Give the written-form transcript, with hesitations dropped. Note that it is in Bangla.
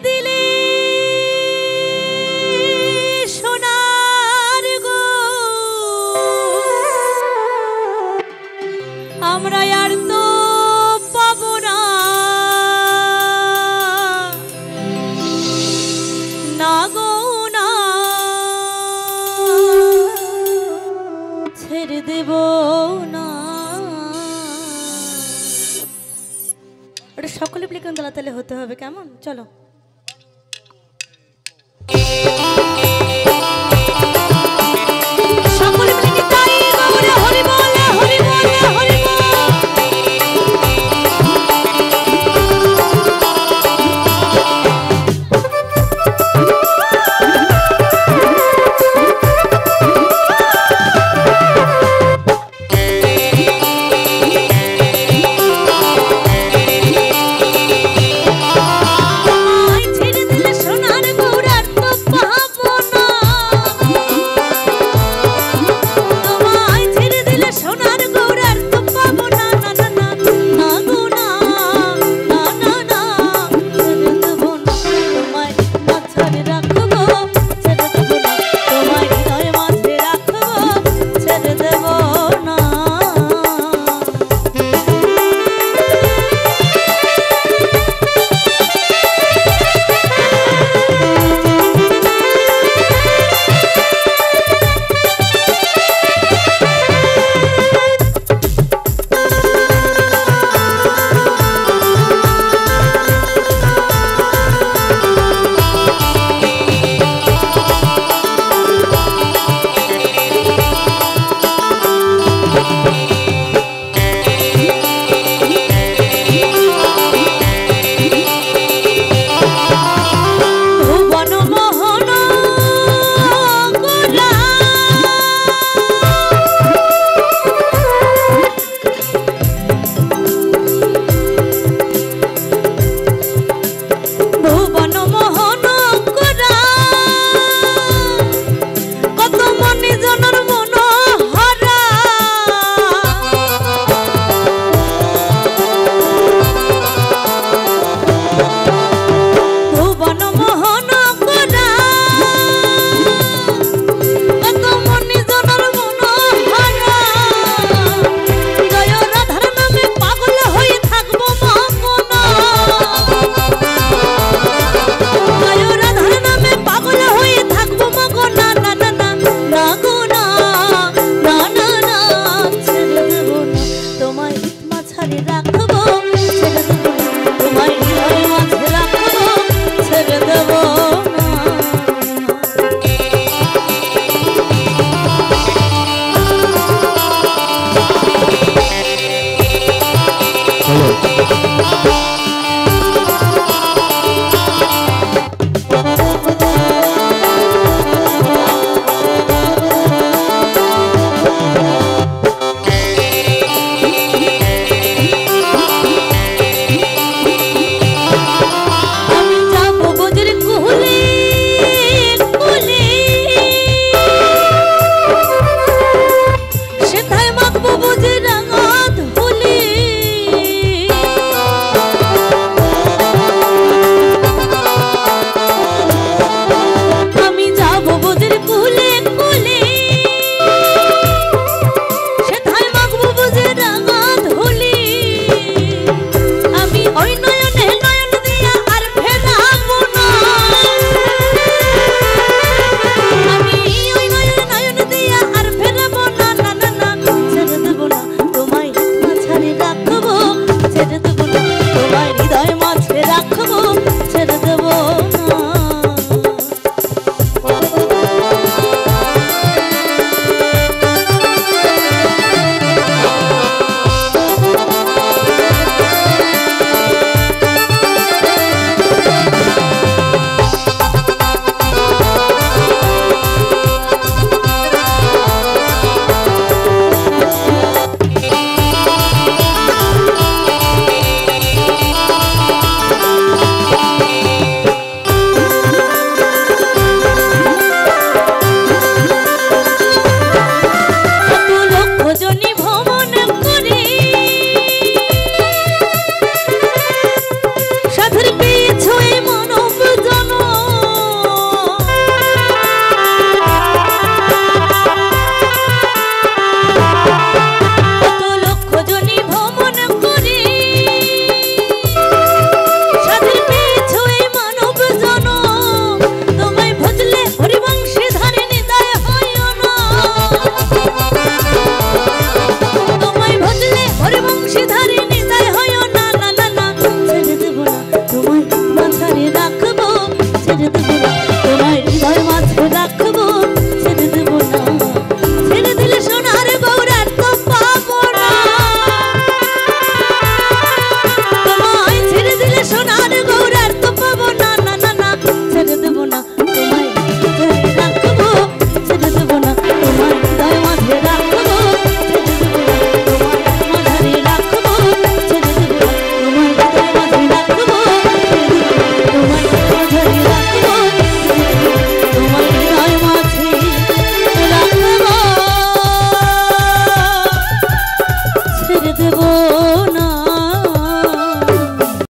দিলে সোনার গো আমরা আর তো পাবো না না গো না ছেড়ে দেব না ওটা সকলে প্লিকেন তালে হতে হবে কেমন চলো সকলে প্লিকেন তাই গৌরে হরি বল হরি বল হরি বল মাঝে রাখবো ছেড়ে দেবো না তোমায় হৃদয় মাঝে রাখবো ছেড়ে দেবো না ছেড়ে দিলে সোনার গৌরার তো পাবো না তোমায় ছেড়ে দিলে সোনার গৌরার তো পাবো না না না না ছেড়ে দেবো না তোমায় হৃদয় রাখবো ছেড়ে দেবো না তোমায় হৃদয় মাঝে রাখবো ছেড়ে দেবো না তোমায় মাঝে রাখবো ছেড়ে দেবো না তোমায় হৃদয় মাঝে রাখবো তোমায় মাঝে রাখবো তোমায় হৃদয় মাঝে রাখবো ছেড়ে দেবো